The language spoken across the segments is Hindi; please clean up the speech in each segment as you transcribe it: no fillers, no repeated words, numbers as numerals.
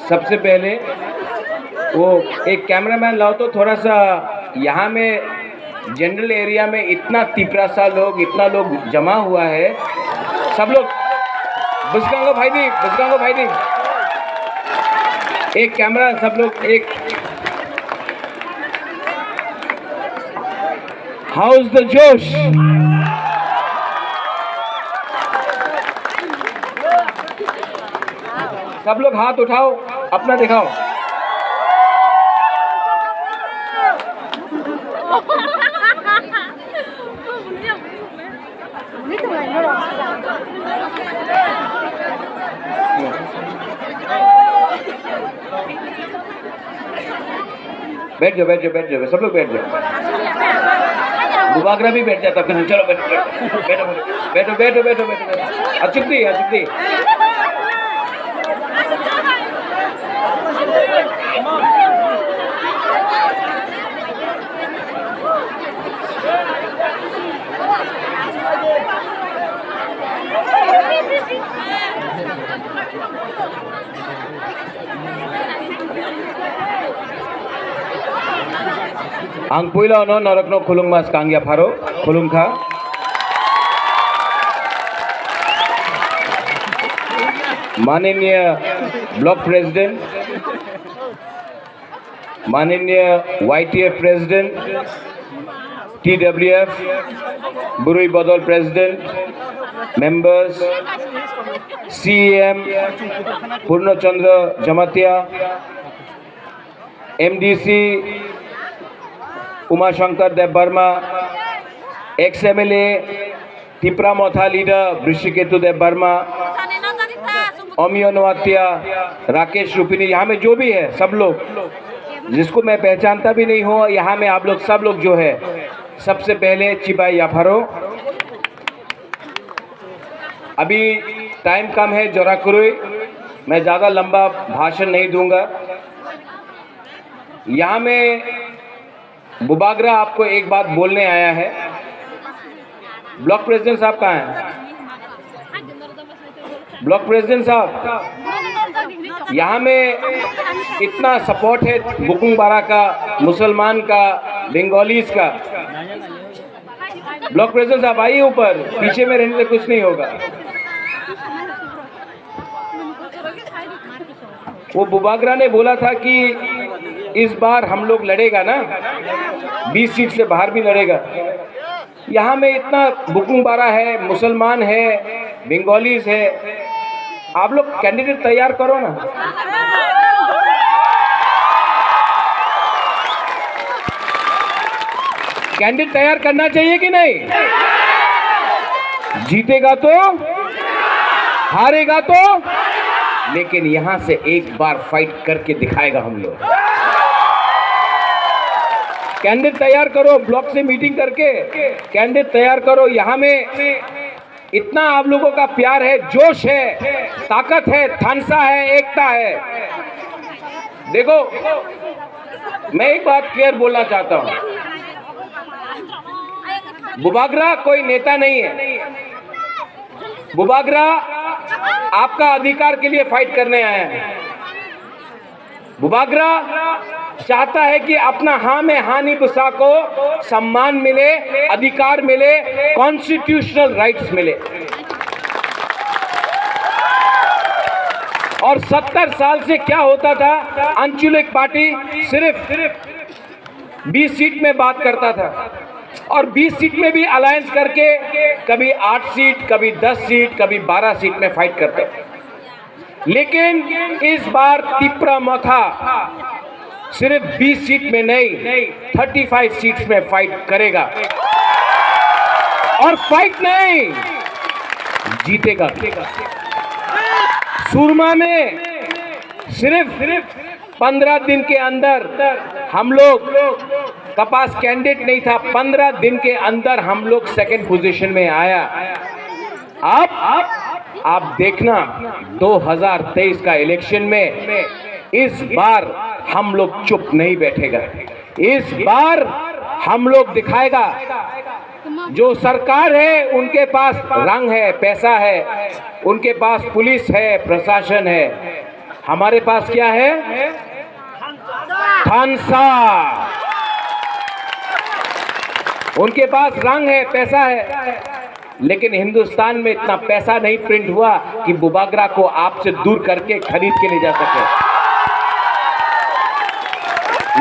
सबसे पहले वो एक कैमरामैन लाओ तो थोड़ा सा यहाँ में जनरल एरिया में इतना तिपरा सा लोग इतना लोग जमा हुआ है। सब लोग बुसकांगो भाई दी एक कैमरा सब लोग एक हाउस द जोश। सब लोग हाथ उठाओ अपना दिखाओ। बैठ जाओ सब लोग बैठ जाओ। बुबागरा भी बैठ जाता है। चलो बैठो अचुकती Ang puila no narakno khulung mas kangya pharo khulung kha माननीय ब्लॉक प्रेसिडेंट, माननीय YTF प्रेसिडेंट, TWF बुरुई बदल प्रेसिडेंट, मेंबर्स, CEM पूर्णचंद्र जमातिया, MDC उमाशंकर देवबर्मा, XMLA तिपरा मोथा लीडर ऋषिकेतु देवबर्मा, अमियोनवातिया, राकेश रूपिनी, यहाँ में जो भी है सब लोग जिसको मैं पहचानता भी नहीं हूँ, यहाँ में आप लोग सब लोग जो है, सबसे पहले चिबाई याफारो। अभी टाइम कम है जोरा कुरुई, मैं ज़्यादा लंबा भाषण नहीं दूंगा। यहाँ में बुबागरा आपको एक बात बोलने आया है। ब्लॉक प्रेसिडेंट साहब कहाँ हैं? ब्लॉक प्रेसिडेंट साहब, यहाँ में इतना सपोर्ट है बुकुंग बारा का, मुसलमान का, बंगालीज का। ब्लॉक प्रेसिडेंट साहब आइए ऊपर, पीछे में रहने से कुछ नहीं होगा। वो बुबागरा ने बोला था कि इस बार हम लोग लड़ेगा ना, 20 सीट से बाहर भी लड़ेगा। यहाँ में इतना बुकुंग बारा है, मुसलमान है, बंगालीज है, आप लोग कैंडिडेट तैयार करो ना। कैंडिडेट तैयार करना चाहिए कि नहीं? जीतेगा तो, हारेगा तो, लेकिन यहां से एक बार फाइट करके दिखाएगा हम लोग। कैंडिडेट तैयार करो, ब्लॉक से मीटिंग करके कैंडिडेट तैयार करो। यहाँ में इतना आप लोगों का प्यार है, जोश है, ताकत है, थानसा है, एकता है। देखो, मैं एक बात क्लियर बोलना चाहता हूं, बुबागरा कोई नेता नहीं है। बुबागरा आपका अधिकार के लिए फाइट करने आया है। बुबागरा चाहता है कि अपना हाँ में हानि बुसा को सम्मान मिले, अधिकार मिले, कॉन्स्टिट्यूशनल राइट्स मिले। और 70 साल से क्या होता था, अंचुलिक पार्टी सिर्फ 20 सीट में बात करता था, और 20 सीट में भी अलायंस करके कभी 8 सीट, कभी 10 सीट, कभी 12 सीट में फाइट करते। लेकिन इस बार तिपरा मोथा सिर्फ 20 सीट में नहीं, 35 सीट्स में फाइट करेगा। और फाइट नहीं, जीतेगा। सुरमा में सिर्फ 15 दिन के अंदर हम लोग का पास कैंडिडेट नहीं था, 15 दिन के अंदर हम लोग सेकंड पोजीशन में आया। आप देखना 2023 का इलेक्शन में इस बार हम लोग चुप नहीं बैठेगा। इस बार हम लोग दिखाएगा जो सरकार है उनके पास रंग है, पैसा है, उनके पास पुलिस है, प्रशासन है। हमारे पास क्या है? थानसा। उनके पास रंग है, पैसा है, लेकिन हिंदुस्तान में इतना पैसा नहीं प्रिंट हुआ कि बुबागरा को आपसे दूर करके खरीद के ले जा सके।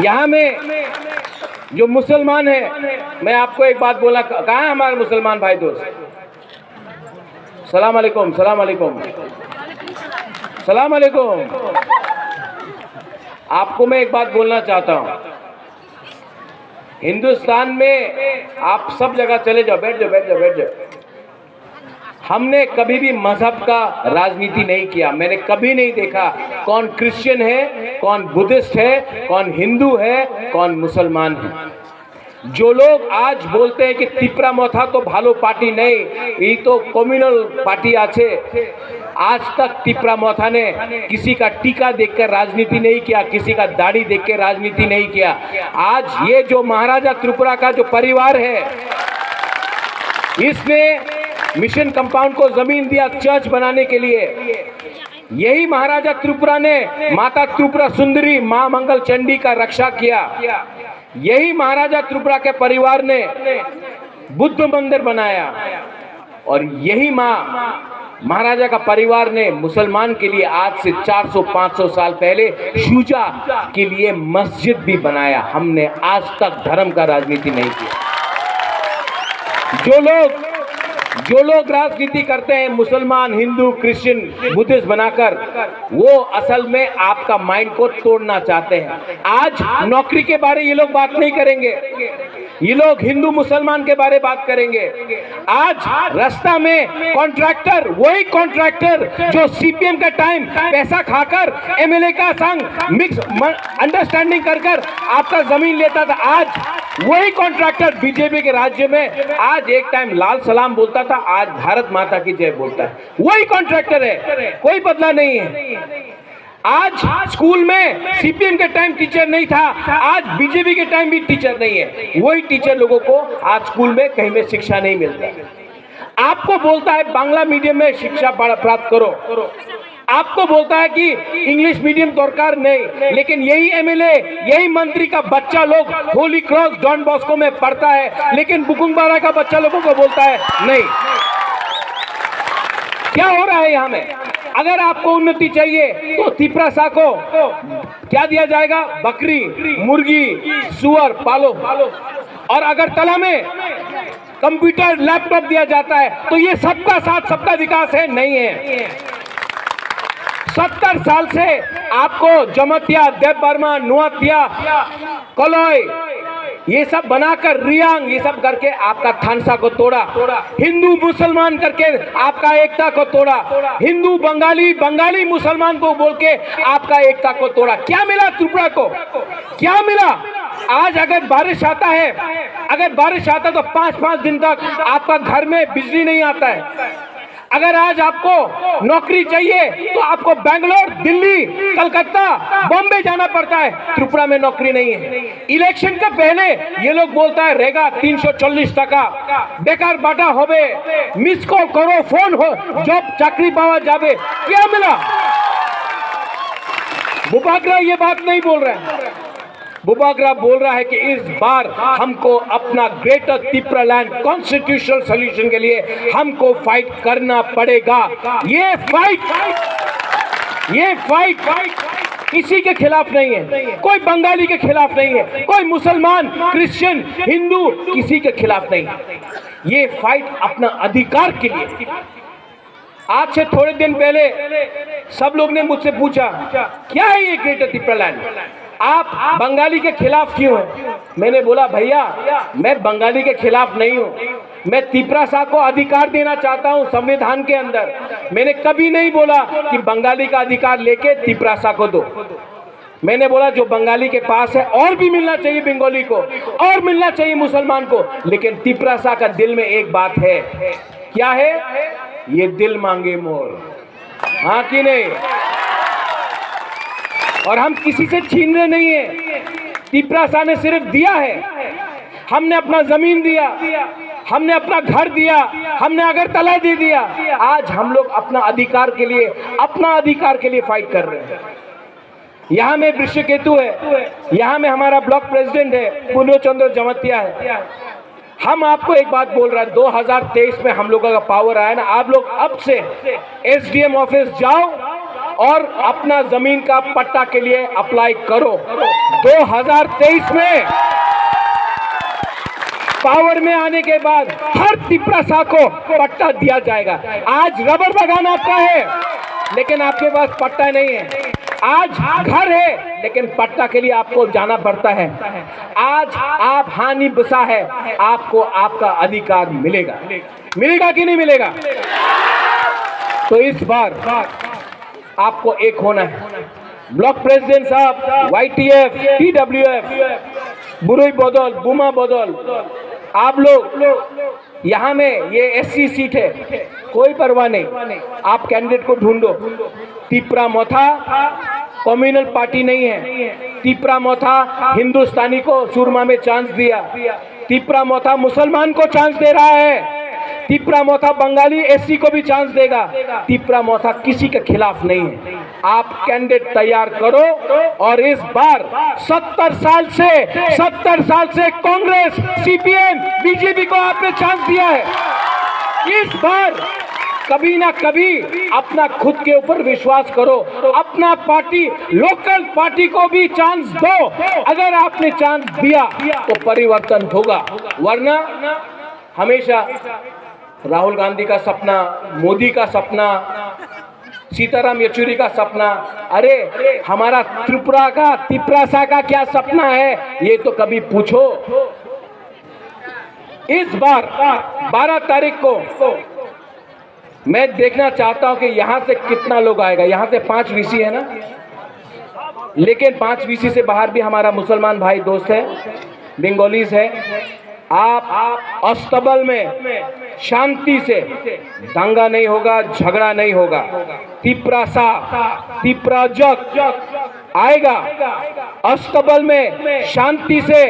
यहां में जो मुसलमान है, मैं आपको एक बात बोला, कहाँ है हमारे मुसलमान भाई दोस्त? सलाम अलैकुम, सलाम अलैकुम, सलाम अलैकुम। आपको मैं एक बात बोलना चाहता हूं, हिंदुस्तान में आप सब जगह चले जाओ, बैठ जाओ, बैठ जाओ, बैठ जाओ। हमने कभी भी मजहब का राजनीति नहीं किया। मैंने कभी नहीं देखा कौन क्रिश्चियन है, कौन बुद्धिस्ट है, कौन हिंदू है, कौन मुसलमान है। जो लोग आज बोलते हैं कि तिप्रा मोथा तो भालो पार्टी नहीं, ये तो कम्युनल पार्टी आछे, आज तक तिप्रा मोथा ने किसी का टीका देखकर राजनीति नहीं किया, किसी का दाढ़ी देख के राजनीति नहीं किया। आज ये जो महाराजा त्रिपुरा का जो परिवार है, इसने मिशन कंपाउंड को जमीन दिया चर्च बनाने के लिए। यही महाराजा त्रिपुरा ने माता त्रिपुरा सुंदरी मां मंगल चंडी का रक्षा किया। यही महाराजा त्रिपुरा के परिवार ने बुद्ध मंदिर बनाया, और यही महाराजा का परिवार ने मुसलमान के लिए आज से 400-500 साल पहले शुजा के लिए मस्जिद भी बनाया। हमने आज तक धर्म का राजनीति नहीं किया। जो लोग राजनीति करते हैं मुसलमान, हिंदू, क्रिश्चियन, बुद्धिस्ट बनाकर, वो असल में आपका माइंड को तोड़ना चाहते हैं। आज नौकरी के बारे ये लोग बात नहीं करेंगे, ये लोग हिंदू मुसलमान के बारे बात करेंगे। आज रास्ता में कॉन्ट्रैक्टर, वही कॉन्ट्रैक्टर जो सीपीएम का टाइम पैसा खाकर एमएलए का संग मिक्स अंडरस्टैंडिंग कर आपका जमीन लेता था, आज वही कॉन्ट्रैक्टर बीजेपी के राज्य में आज एक टाइम लाल सलाम बोलता था, आज भारत माता की जय बोलता है। वही कॉन्ट्रैक्टर है, कोई बदला नहीं है। आज स्कूल में सीपीएम के टाइम टीचर नहीं था, आज बीजेपी के टाइम भी टीचर नहीं है। वही टीचर लोगों को आज स्कूल में कहीं में शिक्षा नहीं मिलता। आपको बोलता है बांग्ला मीडियम में शिक्षा प्राप्त करो, आपको बोलता है कि इंग्लिश मीडियम दरकार नहीं, लेकिन यही एमएलए, यही मंत्री का बच्चा लोग होली क्रॉस डॉन बॉस्को में पढ़ता है, लेकिन बुकुंगबारा का बच्चा लोगों को बोलता है नहीं। क्या हो रहा है यहाँ में? अगर आपको उन्नति चाहिए तो तिप्रासा को क्या दिया जाएगा? बकरी, मुर्गी, सुअर पालो। और अगर तला में कंप्यूटर, लैपटॉप दिया जाता है तो ये सबका साथ सबका विकास है? नहीं है। 70 साल से आपको जमतिया, देव बर्मा, नुआतिया, कलोई ये सब बनाकर, रियांग ये सब करके आपका थानसा को तोड़ा, हिंदू मुसलमान करके आपका एकता को तोड़ा, हिंदू बंगाली, बंगाली मुसलमान को बोल के आपका एकता को तोड़ा। क्या मिला त्रिपुरा को? क्या मिला? आज अगर बारिश आता है, अगर बारिश आता तो 5-5 दिन तक आपका घर में बिजली नहीं आता है। अगर आज आपको नौकरी चाहिए तो आपको बेंगलोर, दिल्ली, कलकत्ता, बॉम्बे जाना पड़ता है। त्रिपुरा में नौकरी नहीं है। इलेक्शन के पहले ये लोग बोलता है रहेगा 340 टका बेकार बाटा होबे, मिस कॉल करो, फोन हो, जॉब चाकरी पावा जाबे। क्या मिला? बुबागरा ये बात नहीं बोल रहे हैं। बुबागरा बोल रहा है कि इस बार हमको अपना greater Tipra land constitutional solution के लिए हमको फाइट करना पड़ेगा। ये फाइट किसी के खिलाफ नहीं है, कोई बंगाली के खिलाफ नहीं है, कोई मुसलमान, क्रिश्चियन, हिंदू किसी के खिलाफ नहीं है। ये फाइट अपना अधिकार के लिए। आज से थोड़े दिन पहले सब लोग ने मुझसे पूछा क्या है ये ग्रेटर तिप्रा लैंड, आप बंगाली के खिलाफ क्यों हैं? मैंने बोला भैया मैं बंगाली के खिलाफ नहीं हूं, मैं तिप्रासा को अधिकार देना चाहता हूं संविधान के अंदर। मैंने कभी नहीं बोला कि बंगाली का अधिकार लेके तिप्रासा को दो। मैंने बोला जो बंगाली के पास है और भी मिलना चाहिए बंगाली को, और मिलना चाहिए मुसलमान को, लेकिन तिप्रासा का दिल में एक बात है। क्या है? ये दिल मांगे मोर, हाँ कि नहीं? और हम किसी से छीन रहे नहीं है। तिप्रासा ने सिर्फ दिया है, हमने अपना जमीन दिया, हमने अपना घर दिया, हमने अगरतला दे दिया। आज हम लोग अपना अधिकार के लिए फाइट कर रहे हैं। यहाँ में वृषकेतु है, यहाँ में हमारा ब्लॉक प्रेसिडेंट है, पूर्णचंद्र जमतिया है। हम आपको एक बात बोल रहे हैं, 2023 में हम लोगों का पावर आया ना, आप लोग अब से एसडीएम ऑफिस जाओ और अपना जमीन का पट्टा के लिए अप्लाई करो। 2023 में पावर में आने के बाद हर तिपरासा को पट्टा दिया जाएगा। आज रबर बागान आपका है लेकिन आपके पास पट्टा नहीं है। आज घर है लेकिन पट्टा के लिए आपको जाना पड़ता है। आज आप हानि बसा है, आपको आपका अधिकार मिलेगा कि नहीं मिलेगा? तो इस बार आपको एक होना है। ब्लॉक प्रेसिडेंट साहब, YTF, TWF, बुरुई बदल, बुमा बदल, आप लोग यहाँ में ये SC सीट है, कोई परवाह नहीं, आप कैंडिडेट को ढूंढो। तिपरा मोथा कम्युनल पार्टी नहीं है। तिपरा मोथा हिंदुस्तानी को सुरमा में चांस दिया। तिपरा मोथा मुसलमान को चांस दे रहा है। तिपरा मोथा बंगाली SC को भी चांस देगा। तिपरा मोथा किसी के खिलाफ नहीं है। आप कैंडिडेट तैयार करो और इस बार 70 साल से कांग्रेस, CPM, BJP को आपने चांस दिया है। इस बार कभी ना कभी अपना खुद के ऊपर विश्वास करो, अपना पार्टी, लोकल पार्टी को भी चांस दो। अगर आपने चांस दिया तो परिवर्तन होगा, वरना हमेशा राहुल गांधी का सपना, मोदी का सपना, सीताराम येचुरी का सपना, अरे हमारा तिपरासा का क्या सपना है ये तो कभी पूछो। इस बार 12 तारीख को मैं देखना चाहता हूं कि यहां से कितना लोग आएगा। यहां से 5 VC है ना, लेकिन 5 VC से बाहर भी हमारा मुसलमान भाई दोस्त है, बंगालीज है। आप अस्तबल में शांति से, दंगा नहीं होगा, झगड़ा नहीं होगा। तिपरासा, तिपराजक आएगा अस्तबल में शांति से।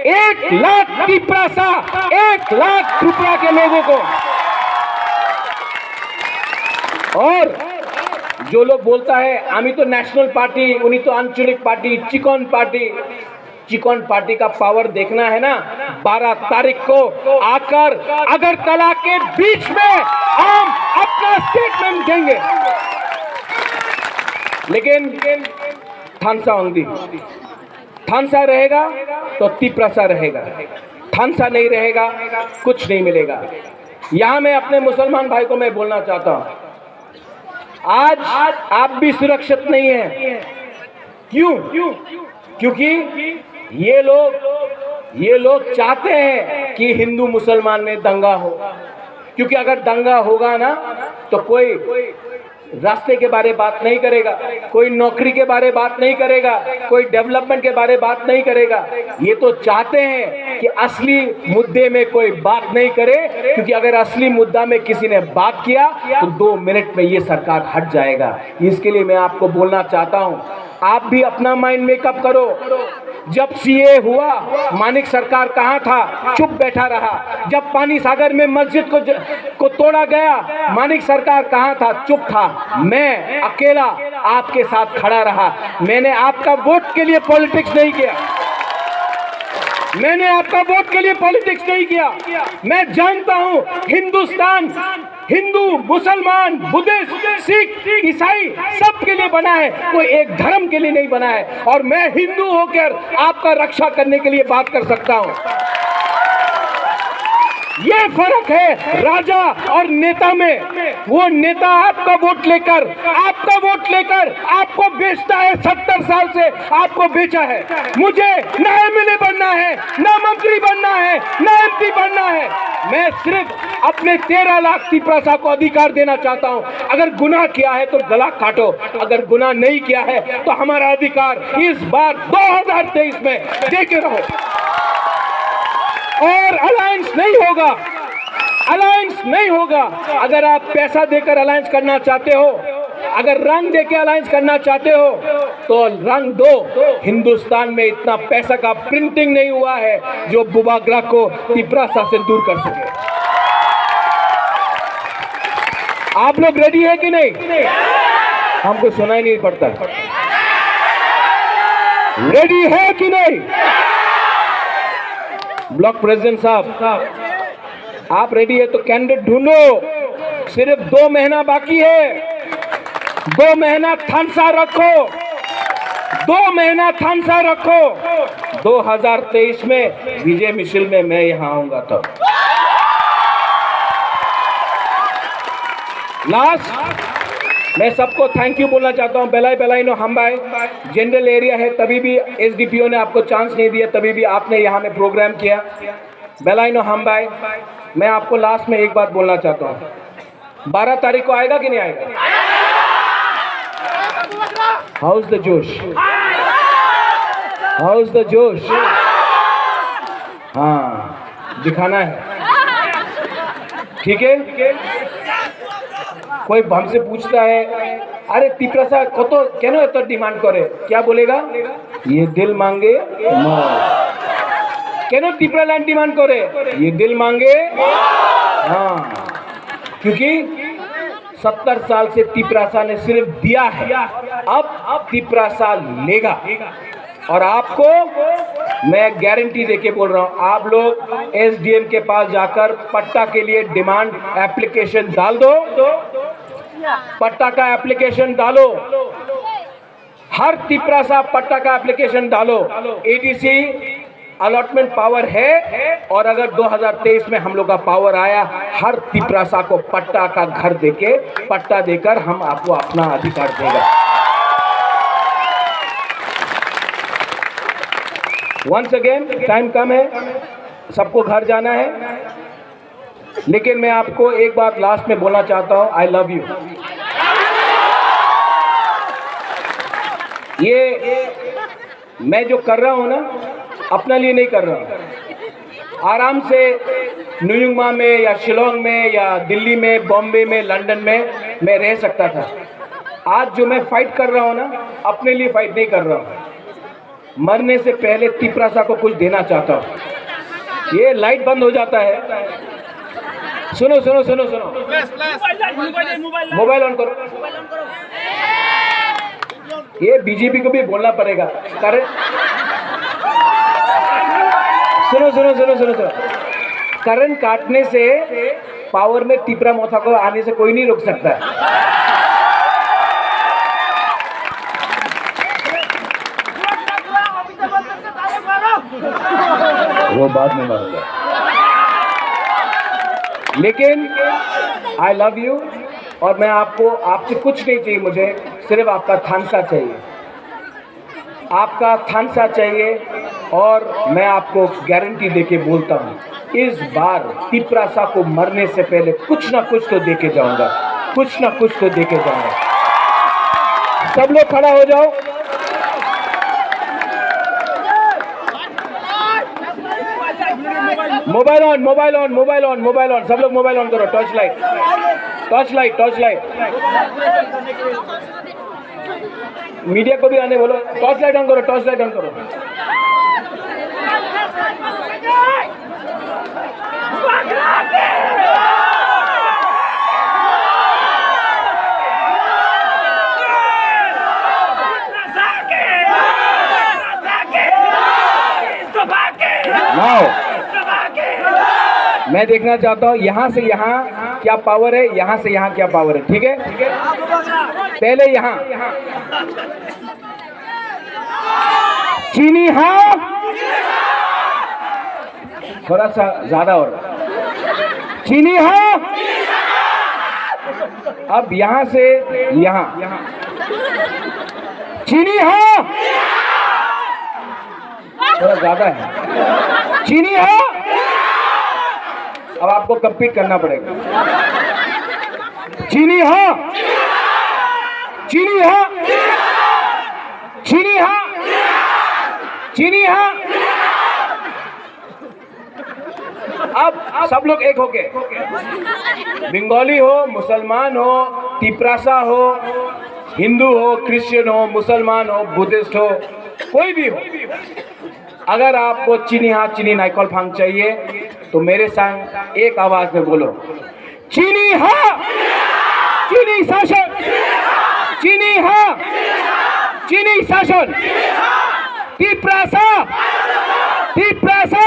1 लाख तिपरासा, 1 लाख त्रिपुरा के लोगों को। और जो लोग बोलता है आमी तो नेशनल पार्टी, उन्हीं तो आंचलिक पार्टी, चिकन पार्टी का पावर देखना है ना, 12 तारीख को आकर अगरतला के बीच में हम अपना स्टेटमेंट देंगे। लेकिन थानसा रहेगा तो तिपरासा रहेगा, थानसा नहीं रहेगा कुछ नहीं मिलेगा। यहां मैं अपने मुसलमान भाई को मैं बोलना चाहता हूं, आज आप भी सुरक्षित नहीं है। क्यों? क्योंकि ये लोग चाहते हैं कि हिंदू मुसलमान में दंगा हो। क्योंकि अगर दंगा होगा ना तो कोई रास्ते के बारे बात नहीं करेगा, कोई नौकरी के बारे बात नहीं करेगा, कोई डेवलपमेंट के बारे बात नहीं करेगा। ये तो चाहते हैं कि असली मुद्दे में कोई बात नहीं करे, क्योंकि अगर असली मुद्दा में किसी ने बात किया तो 2 मिनट में ये सरकार हट जाएगा। इसके लिए मैं आपको बोलना चाहता हूँ, आप भी अपना माइंड मेकअप करो। जब CA हुआ, मानिक सरकार कहाँ था? चुप बैठा रहा। जब पानी सागर में मस्जिद को तोड़ा गया, मानिक सरकार कहाँ था? चुप था। मैं अकेला आपके साथ खड़ा रहा। मैंने आपका वोट के लिए पॉलिटिक्स नहीं किया। मैंने आपका वोट के लिए पॉलिटिक्स नहीं किया। मैं जानता हूं हिंदुस्तान हिंदू, मुसलमान, बुद्धिस्ट, सिख, ईसाई सब के लिए बना है, कोई एक धर्म के लिए नहीं बना है। और मैं हिंदू होकर आपका रक्षा करने के लिए बात कर सकता हूं। ये फर्क है राजा और नेता में। वो नेता आपका वोट लेकर आपको बेचता है। 70 साल से आपको बेचा है। मुझे ना MLA बनना है, ना मंत्री बनना है, ना MP बनना है। मैं सिर्फ अपने 13 लाख तिपरासा को अधिकार देना चाहता हूं। अगर गुनाह किया है तो गला काटो, अगर गुनाह नहीं किया है तो हमारा अधिकार इस बार 2023 में देके रहो। और अलायंस नहीं होगा। अगर आप पैसा देकर अलायंस करना चाहते हो, अगर रंग देकर अलायंस करना चाहते हो, तो रंग दो। हिंदुस्तान में इतना पैसा का प्रिंटिंग नहीं हुआ है जो बुबाग्रा को तिपरासा से दूर कर सके। आप लोग रेडी है कि नहीं? हमको सुनाई नहीं पड़ता। रेडी है कि नहीं? ब्लॉक प्रेसिडेंट साहब, आप रेडी है तो कैंडिडेट ढूंढो। सिर्फ 2 महीना बाकी है। 2 महीना थानसा रखो, 2 महीना थानसा रखो। 2023 में विजय मिशिल में मैं यहां आऊंगा। तो लास्ट मैं सबको थैंक यू बोलना चाहता हूं। बेलाई नो हम्बाई जनरल एरिया है, तभी भी एसडीपीओ ने आपको चांस नहीं दिया, तभी भी आपने यहां में प्रोग्राम किया। बेलाई नो हम्बाई, मैं आपको लास्ट में एक बात बोलना चाहता हूं। 12 तारीख को आएगा कि नहीं आएगा? हाउ इज द जोश? हाउ इज द जोश? हाँ, दिखाना है। ठीक है? कोई हमसे पूछता है, अरे तिपरासा कत केन एत डिमांड करे, क्या बोलेगा? ये दिल मांगे मौत। केन तिपरालैंड डिमांड करे? ये दिल मांगे। हाँ, क्योंकि 70 साल से तिपरासा ने सिर्फ दिया है, अब तिपरासा लेगा। और आपको मैं गारंटी देके बोल रहा हूं, आप लोग एसडीएम के पास जाकर पट्टा के लिए डिमांड एप्लीकेशन डाल दो। पट्टा का एप्लीकेशन डालो, हर तिपरासा पट्टा का एप्लीकेशन डालो। एडीसी अलॉटमेंट पावर है, और अगर 2023 में हम लोग का पावर आया, हर तिपरासा को पट्टा का घर देके, पट्टा देकर हम आपको अपना अधिकार देगा। वंस अगेन, टाइम कम है, सबको घर जाना है, लेकिन मैं आपको एक बात लास्ट में बोलना चाहता हूं, आई लव यू। ये मैं जो कर रहा हूं ना, अपने लिए नहीं कर रहा हूं। आराम से न्यूयॉर्क में या शिलोंग में या दिल्ली में, बॉम्बे में, लंदन में मैं रह सकता था। आज जो मैं फाइट कर रहा हूं ना, अपने लिए फाइट नहीं कर रहा हूं। मरने से पहले तिपरासा को कुछ देना चाहता हूं। ये लाइट बंद हो जाता है, सुनो सुनो सुनो सुनो, मोबाइल ऑन करो। ये बीजेपी को भी बोलना पड़ेगा। कारण सुनो सुनो सुनो सुनो सुनो, करंट काटने से पावर में तिपरा मोथा को आने से कोई नहीं रोक सकता। वो बाद में मारूंगा, लेकिन आई लव यू। और मैं आपसे कुछ नहीं चाहिए, मुझे सिर्फ आपका थानसा चाहिए, आपका थानसा चाहिए। और मैं आपको गारंटी देके बोलता हूँ, इस बार तिपरासा को मरने से पहले कुछ ना कुछ तो देके जाऊंगा, कुछ ना कुछ तो देके जाऊंगा। सब लोग खड़ा हो जाओ। Mobile on, mobile on, mobile on, mobile on, सब लोग मोबाइल ऑन करो। Torch light, torch light, torch light. Media को भी आने बोलो, टॉर्च लाइट ऑन करो, टॉर्च लाइट ऑन करो। नाउ मैं देखना चाहता हूँ यहाँ से यहाँ क्या पावर है, यहाँ से यहाँ क्या पावर है। ठीक है, पहले यहाँ चीनी, हाँ थोड़ा सा ज्यादा हो रहा, चीनी हाँ। अब यहाँ से यहाँ चीनी हाँ, थोड़ा ज्यादा है, चीनी हाँ। अब आपको कंपीट करना पड़ेगा। चीनी हाँ, चीनी हाँ, चीनी हाँ, चीनी हाँ। अब सब लोग एक होके, बंगाली हो, मुसलमान हो, तिपरासा हो, हिंदू हो, क्रिश्चियन हो, मुसलमान हो, बुद्धिस्ट हो, कोई भी हो, अगर आपको चीनी हाँ चीनी नाइकॉल फांग चाहिए तो मेरे संग एक आवाज में बोलो, चीनी हाँ, चीनी शासन, चीनी हाँ, चीनी शासन, टिप्रासा, टिप्रासा,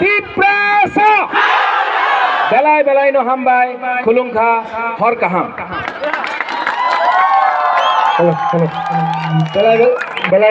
टिप्रासा, बेलाय बेलाय नो हामबाय, खुलुमखा, हर काहाम। बेलाय बेलाय